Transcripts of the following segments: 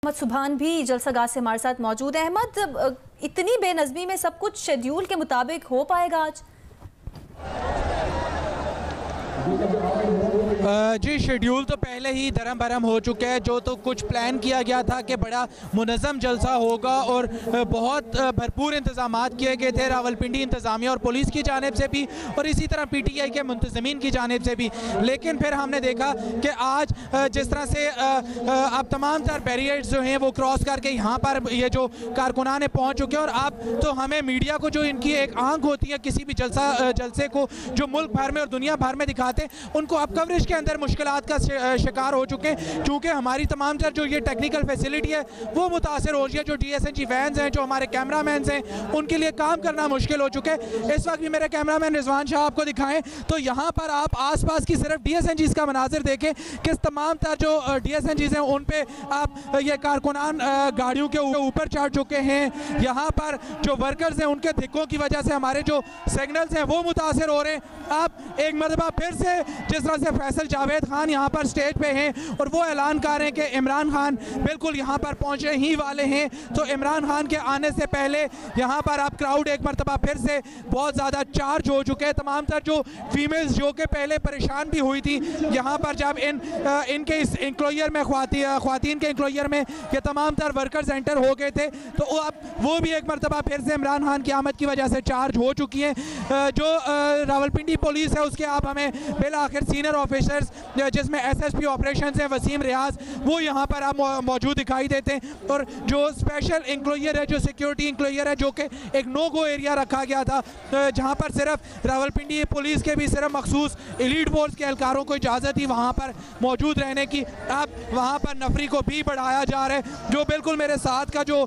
अहमद सुभान भी जलसागाह से हमारे साथ मौजूद है। अहमद, इतनी बेनज़मी में सब कुछ शेड्यूल के मुताबिक हो पाएगा आज? जी, शेड्यूल तो पहले ही धर्म भरम हो चुका है। जो तो कुछ प्लान किया गया था कि बड़ा मुनज़्ज़म जलसा होगा और बहुत भरपूर इंतजाम किए गए थे रावलपिंडी इंतज़ामिया और पुलिस की जानिब से भी और इसी तरह PTI के मुंतज़मीन की जानिब से भी। लेकिन फिर हमने देखा कि आज जिस तरह से अब तमाम तर बैरियर्स जो हैं वो क्रॉस करके यहाँ पर ये जो कारकुनान पहुँच चुके हैं और अब तो हमें मीडिया को जो इनकी एक आंख होती है किसी भी जलसे को जो मुल्क भर में और दुनिया भर में दिखाते हैं, उनको अब कवरेज के अंदर मुश्किलात का शिकार हो चुके हैं। चूँकि हमारी तमाम तर जो ये टेक्निकल फैसिलिटी है वो मुतासर हो रही है। जो DSNG वैन्स हैं, जो हमारे कैमरामैन हैं, उनके लिए काम करना मुश्किल हो चुके हैं। इस वक्त भी मेरे कैमरामैन रिजवान शाह आपको दिखाएं तो यहाँ पर आप आसपास की सिर्फ DSNGs का मनाजिर देखें कि तमाम तर जो DSNGs हैं उन पे आप ये कारकुनान गाड़ियों के ऊपर चढ़ चुके हैं। यहाँ पर जो वर्कर्स हैं उनके धिक्कों की वजह से हमारे जो सिग्नल्स हैं वो मुतासर हो रहे हैं। आप एक मरतबा फिर से जिस तरह से फैसल जावेद खान यहाँ पर स्टेज पे हैं और वो ऐलान कर रहे हैं कि इमरान खान बिल्कुल यहाँ पर पहुँचने ही वाले हैं, तो इमरान खान के आने से पहले यहाँ पर आप क्राउड एक मरतबा फिर से बहुत ज़्यादा चार्ज हो चुके हैं। तमाम तर जो फीमेल्स जो कि पहले परेशान भी हुई थी यहाँ पर जब इनके इस इंक्लोयर में ख्वातीन के इंक्लोयर में ये तमाम तर वर्कर्स एंटर हो गए थे, तो अब वो भी एक मरतबा फिर से इमरान खान की आमद की वजह से चार्ज हो चुकी हैं। जो रावलपिंडी पुलिस है उसके आप हमें बिल आखिर सीनियर ऑफिसर्स जिसमें SSP ऑपरेशन है वसीम रियाज वो यहाँ पर आप मौजूद दिखाई देते हैं। और जो स्पेशल इंक्लोयर है, जो सिक्योरिटी इंक्लोयर है, जो कि एक नो गो एरिया रखा गया था जहाँ पर सिर्फ रावलपिंडी पुलिस के भी सिर्फ मखसूस एलीट फोर्स के एहलकारों को इजाज़त थी वहाँ पर मौजूद रहने की, अब वहाँ पर नफरी को भी बढ़ाया जा रहा है। जो बिल्कुल मेरे साथ का जो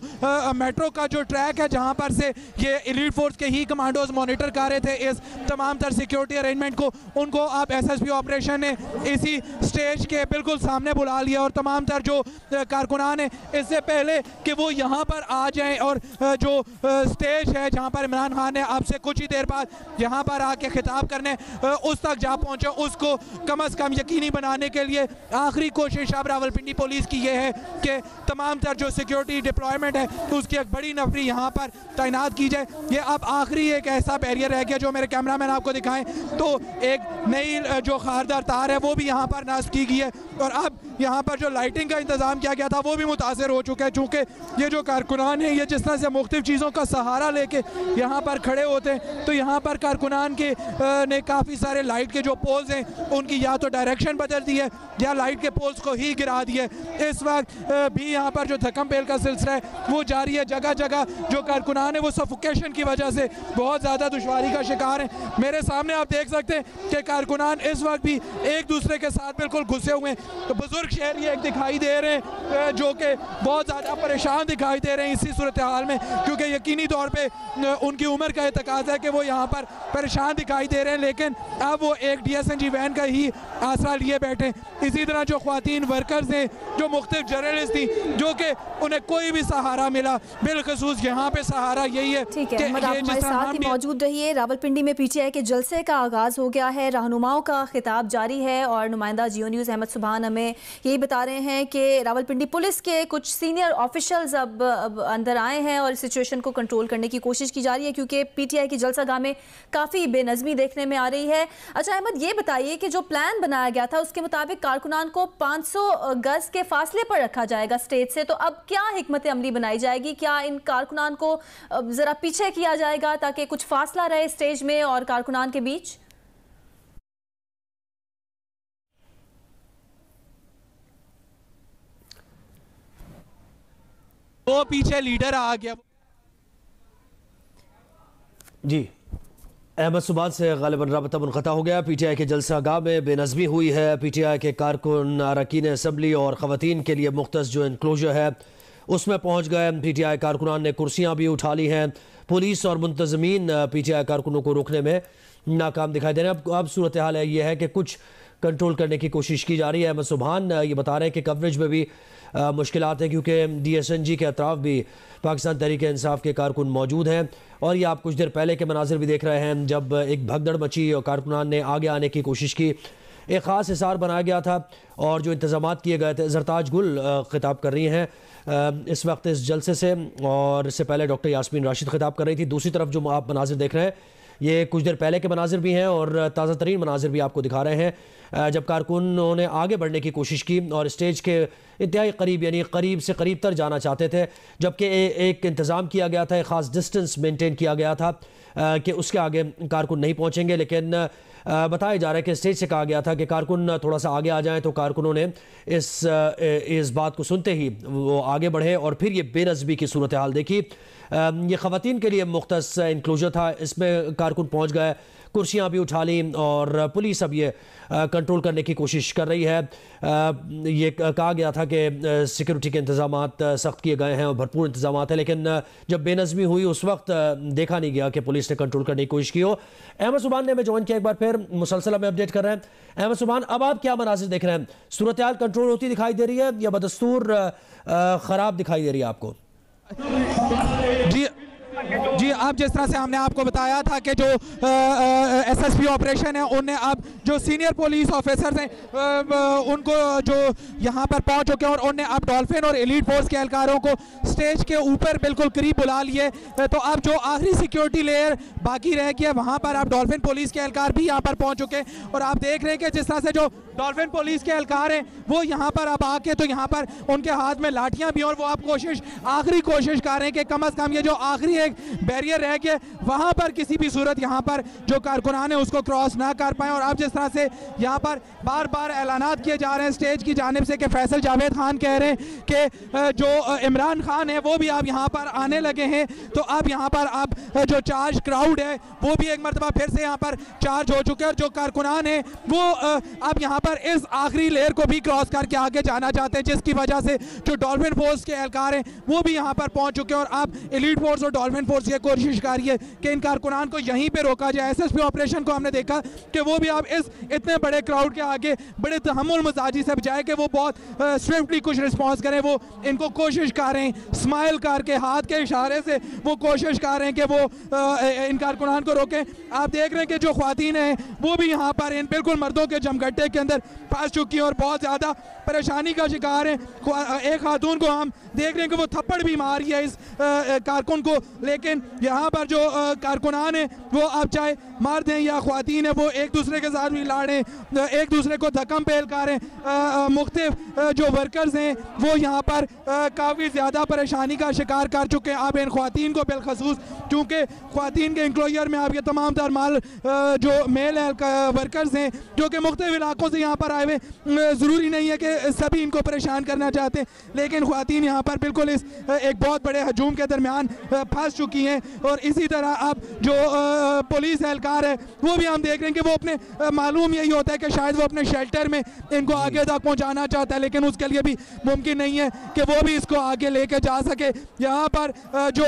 मेट्रो का जो ट्रैक है जहाँ पर से ये एलीट फोर्स के ही कमांडोज मॉनिटर कर रहे थे इस तमाम तर सिक्योरिटी अरेंजमेंट को, उनको आप SSP ऑपरेशन ने इसी स्टेज के बिल्कुल सामने बुला लिया और तमाम तर जो कारकुनान हैं इससे पहले कि वो यहाँ पर आ जाएं और जो स्टेज है जहाँ पर इमरान खान ने आपसे कुछ ही देर बाद यहाँ पर आके खिताब करने उस तक जा पहुँचे, उसको कम अज़ कम यकीनी बनाने के लिए आखिरी कोशिश अब रावलपिंडी पुलिस की ये है कि तमाम तर जो सिक्योरिटी डिप्लॉयमेंट है उसकी एक बड़ी नफरी यहाँ पर तैनात की जाए। ये अब आखिरी एक ऐसा बैरियर रह गया जो मेरे कैमरामैन आपको दिखाएं तो एक नई जो खारदार तार है वो भी यहाँ पर नस्ब की गई है और अब यहाँ पर जो लाइटिंग का इंतज़ाम किया गया था वो भी मुतासर हो चुका है। चूँकि ये जो कारकुनान हैं ये जिस तरह से मुख्तलिफ चीज़ों का सहारा लेके यहाँ पर खड़े होते हैं तो यहाँ पर कारकुनान के ने काफ़ी सारे लाइट के जो पोल्स हैं उनकी या तो डायरेक्शन बदल दी है या लाइट के पोल्स को ही गिरा दिया है। इस वक्त भी यहाँ पर जो धक्कम पेल का सिलसिला है वो जारी है। जगह जगह जो कारकुनान है वो सफोकेशन की वजह से बहुत ज़्यादा दुश्वारी का शिकार हैं। मेरे सामने आप देख सकते हैं कि कारकुनान इस वक्त भी एक दूसरे के साथ बिल्कुल घुसे हुए हैं। तो बुजुर्ग शहरी एक दिखाई दे रहे हैं जो कि बहुत ज़्यादा परेशान दिखाई दे रहे हैं इसी सूरत हाल में, क्योंकि यकीनी तौर पे उनकी उम्र का ये तकाज़ा है कि वो यहाँ पर परेशान दिखाई दे रहे हैं, लेकिन अब वो एक DSNG वैन का ही आसरा लिए बैठे। इसी तरह जो ख्वातीन वर्कर्स हैं, जो मुख्तलिफ जर्नलिस्ट थी, जो कि उन्हें कोई भी सहारा मिला, बिलखसूस यहाँ पे सहारा यही है। ठीक है, आप हमारे साथ ही मौजूद रहिए। रावलपिंडी में PTI के जलसे का आगाज़ हो गया है, रहनुमाओं का खिताब जारी है और नुमाइंदा जियो न्यूज़ अहमद सुभान हमें यही बता रहे हैं कि रावलपिंडी पुलिस के कुछ सीनियर ऑफिशियल्स अब अंदर आए हैं और सिचुएशन को कंट्रोल करने की कोशिश की जा रही है क्योंकि PTI की जलसागाह में काफ़ी बेनज़मी देखने में आ रही है। अच्छा अहमद, ये बताइए कि जो प्लान बनाया गया था उसके मुताबिक कारकुनान को 500 गज़ के फासले पर रखा जाएगा स्टेज से, तो अब क्या हिकमत अमली बनाई जाएगी? क्या इन कारकुनान को ज़रा पीछे किया जाएगा ताकि कुछ फासला रहे स्टेज में और कारकुनान के बीच? वो पीछे लीडर आ गया जी। अहमद सुभान से गालिबन राबता मुनक़ता हो गया। PTI के जलसागाह में बेनज़मी हुई है। PTI के कारकुन अरकान असम्बली और ख़वातीन के लिए मुख्तस जो इनक्लोजर है उसमें पहुँच गए। PTI कारकुनान ने कुर्सियाँ भी उठा ली हैं। पुलिस और मुंतज़मीन PTI कारकुनों को रोकने में नाकाम दिखाई दे रहे हैं। अब सूरत हाल ये है कि कुछ कंट्रोल करने की कोशिश की जा रही है। अहमद सुभान ये बता रहे हैं कि कवरेज में भी मुश्किलात हैं क्योंकि DSNG के अतराफ़ भी पाकिस्तान तहरीक इंसाफ के कारकुन मौजूद हैं और ये आप कुछ देर पहले के मनाजिर भी देख रहे हैं जब एक भगदड़ मची और कारकुनान ने आगे आने की कोशिश की। एक ख़ास हिसार बनाया गया था और जो इंतज़ाम किए गए थे। ज़रताज गुल ख़िताब कर रही हैं इस वक्त इस जलसे से, और इससे पहले डॉक्टर यास्मीन राशिद ख़िताब कर रही थी। दूसरी तरफ जो आप मनाजिर देख रहे हैं ये कुछ देर पहले के मनाजिर भी हैं और ताज़ा तरीन मनाजिर भी आपको दिखा रहे हैं जब कारकुनों ने आगे बढ़ने की कोशिश की और स्टेज के इंतहाई करीब यानी करीब से करीब तर जाना चाहते थे, जबकि एक इंतज़ाम किया गया था, एक ख़ास डिस्टेंस मेंटेन किया गया था कि उसके आगे कारकुन नहीं पहुँचेंगे। लेकिन बताया जा रहा है कि स्टेज से कहा गया था कि कारकुन थोड़ा सा आगे आ जाएं, तो कारकुनों ने इस बात को सुनते ही वो आगे बढ़े और फिर ये बेनज़मी की सूरत हाल देखी। ये ख़वातीन के लिए मुख्तस इंक्लूजर था, इसमें कारकुन पहुंच गए, कुर्सियां भी उठा ली और पुलिस अब ये कंट्रोल करने की कोशिश कर रही है। ये कहा गया था कि सिक्योरिटी के इंतज़ाम सख्त किए गए हैं और भरपूर इंतज़ाम हैं, लेकिन जब बेनज़मी हुई उस वक्त देखा नहीं गया कि पुलिस ने कंट्रोल करने की कोशिश की हो। अहमद सुभान ने हमें ज्वाइन किया, एक बार फिर मुसलसल हमें अपडेट कर रहे हैं। अहमद सुभान, अब आप क्या मनाज़िर देख रहे हैं? सूरत हाल कंट्रोल होती दिखाई दे रही है या बदस्तूर ख़राब दिखाई दे रही है आपको? जी, अब जिस तरह से हमने आपको बताया था कि जो एसएसपी ऑपरेशन है उनने अब जो सीनियर पुलिस ऑफिसर्स हैं उनको जो यहाँ पर पहुँच चुके हैं और उनने अब डॉल्फिन और एलीट फोर्स के एहलकारों को स्टेज के ऊपर बिल्कुल करीब बुला लिए। तो अब जो आखिरी सिक्योरिटी लेयर बाकी रह गया वहाँ पर अब डॉल्फिन पुलिस के एहलकार भी यहाँ पर पहुँच चुके हैं और आप देख रहे हैं कि जिस तरह से जो डॉल्फिन पुलिस के एहलकार हैं वो यहाँ पर अब आके तो यहाँ पर उनके हाथ में लाठियाँ भी और वो अब आखिरी कोशिश कर रहे हैं कि कम अज़ कम ये जो आखिरी एक बैरियर रह गया वहाँ पर किसी भी सूरत यहाँ पर जो कारकुनान है उसको क्रॉस ना कर पाए। और अब जिस तरह से यहाँ पर बार बार ऐलानात किए जा रहे हैं स्टेज की जानिब से कि फैसल जावेद खान कह रहे हैं कि जो इमरान खान है वो भी अब यहाँ पर आने लगे हैं, तो अब यहाँ पर अब जो चार्ज क्राउड है वो भी एक मरतबा फिर से यहाँ पर चार्ज हो चुके हैं और जो कारकुनान है वो अब यहाँ पर इस आखिरी लेयर को भी क्रॉस करके आगे जाना चाहते हैं, जिसकी वजह से जो डॉल्फिन फोर्स के एहलकार हैं वो भी यहाँ पर पहुँच चुके हैं और अब एलीट फोर्स और डॉल्फिन फोर्स ये कोशिश कर रही है कि इन कारकुनान को यहीं पे रोका जाए। एसएसपी ऑपरेशन को हमने देखा कि वो भी अब इस इतने बड़े क्राउड के आगे बड़े तहम्मुल मजाजी से बजाय कि वो बहुत स्विफ्टली कुछ रिस्पॉन्स करें, वो इनको कोशिश कर रहे हैं स्माइल करके हाथ के इशारे से वो कोशिश कर रहे हैं कि वो इन कारकुनान को रोकें। आप देख रहे हैं कि जो ख्वातीन हैं वो भी यहाँ पर इन बिल्कुल मर्दों के जमघट्टे के अंदर फंस चुकी हैं और बहुत ज़्यादा परेशानी का शिकार हैं। एक खातून को हम देख रहे हैं कि वो थप्पड़ भी मार रही है इस कारकुन को, लेकिन यहाँ पर जो कारकुनान है वो अब चाहे मर्द हैं या ख्वातीन है वो एक दूसरे के साथ भी लड़ रहे हैं, एक दूसरे को धक्कम पेल कर रहे हैं। मुख्तलिफ जो वर्कर्स हैं वो यहाँ पर काफ़ी ज़्यादा परेशानी का शिकार कर चुके हैं। अब इन ख्वातीन को बिलखसूस क्योंकि ख्वातीन के इंक्लोजर में अब ये तमाम तर माल जो मेल वर्कर्स हैं जो कि मुख्तलिफ इलाकों से यहाँ पर आए हुए, ज़रूरी नहीं है कि सभी इनको परेशान करना चाहते हैं, लेकिन ख्वातीन यहाँ पर बिल्कुल इस एक बहुत बड़े हजूम के दरमियान फंस चुकी हैं। और इसी तरह अब जो पुलिस एहलकार है वो भी हम देख रहे हैं कि वो अपने मालूम यही होता है कि शायद वो अपने शेल्टर में इनको आगे तक पहुँचाना चाहता है, लेकिन उसके लिए भी मुमकिन नहीं है कि वो भी इसको आगे लेके जा सके। यहाँ पर जो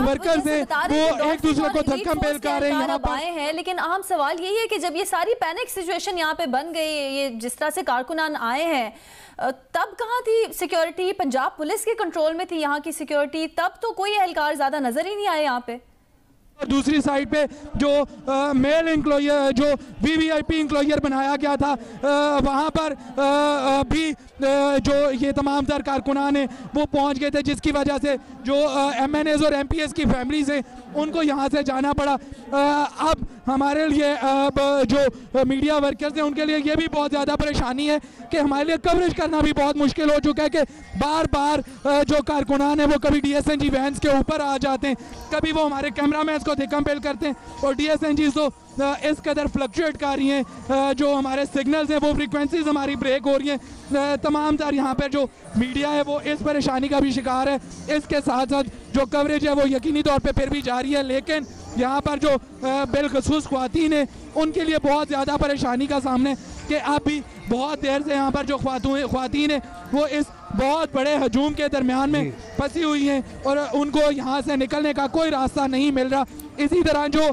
वर्कर्स हैं वो एक दूसरे को धक्का पेल कर रहे हैं यहाँ पर हैं। लेकिन अहम सवाल यही है कि जब ये सारी पैनिक सिचुएशन यहाँ पे बन गई, ये जिस तरह से कारकुनान आए हैं, तब कहाँ थी सिक्योरिटी? पंजाब पुलिस के कंट्रोल में थी यहाँ की सिक्योरिटी, तब तो कोई एहलकार ज्यादा नजर ही नहीं आए यहाँ पे। दूसरी साइड पे जो मेल इंक्लोजर जो वीवीआईपी इंक्लोजर बनाया गया था वहाँ पर भी जो ये तमाम तर कारकुनान हैं वो पहुँच गए थे, जिसकी वजह से जो एमएनएस और एमपीएस की फैमिलीज हैं उनको यहाँ से जाना पड़ा। अब हमारे लिए जो मीडिया वर्कर्स हैं उनके लिए ये भी बहुत ज़्यादा परेशानी है कि हमारे लिए कवरेज करना भी बहुत मुश्किल हो चुका है कि बार बार जो कारकुनान है वो कभी डीएसएनजी वैन्स के ऊपर आ जाते हैं, कभी वो हमारे कैमरामैन को धिक्कम करते हैं और डीएसएनजी तो इस कदर फ्लक्चुएट कर रही हैं, जो हमारे सिग्नल्स हैं वो फ्रीक्वेंसीज हमारी ब्रेक हो रही हैं। तमाम तर यहाँ पर जो मीडिया है वो इस परेशानी का भी शिकार है। इसके साथ साथ जो कवरेज है वो यकीनी तौर पे फिर भी जारी है, लेकिन यहाँ पर जो बिलखसूस ख्वातीन है उनके लिए बहुत ज़्यादा परेशानी का सामने कि अब भी बहुत देर से यहाँ पर जो ख्वातीन है वो इस बहुत बड़े हजूम के दरमियान में फंसी हुई हैं और उनको यहाँ से निकलने का कोई रास्ता नहीं मिल रहा। इसी तरह जो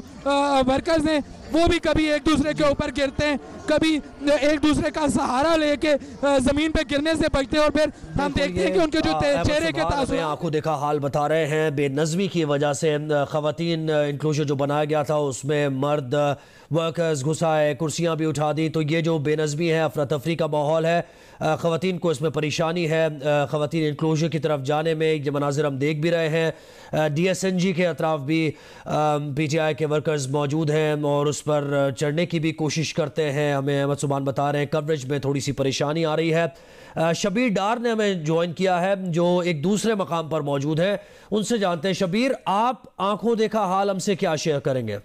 वर्कर्स हैं वो भी कभी एक दूसरे के ऊपर गिरते हैं, कभी एक दूसरे का सहारा लेके जमीन पे गिरने से बचते हैं और फिर हम देखते हैं कि उनके जो चेहरे के तासुर आंखों देखा हाल बता रहे हैं। बेनज़मी की वजह से ख़वातीन इंक्लूजर जो बनाया गया था उसमें मर्द वर्कर्स घुसाए, कुर्सियां भी उठा दी। तो ये जो बेनज़मी है, अफरा तफरी का माहौल है, ख़वातीन को इसमें परेशानी है। ख़वातीन इंक्लूजर की तरफ जाने में ये मनाजिर हम देख भी रहे हैं। DSNG के अतराफ भी PTI के वर्कर्स मौजूद हैं और उस पर चढ़ने की भी कोशिश करते हैं। हमें अहमद सुभान बता रहे हैं कवरेज में थोड़ी सी परेशानी आ रही है। शबीर डार ने हमें ज्वाइन किया है जो एक दूसरे मकाम पर मौजूद है, उनसे जानते हैं। शबीर, आप आंखों देखा हाल हमसे क्या शेयर करेंगे?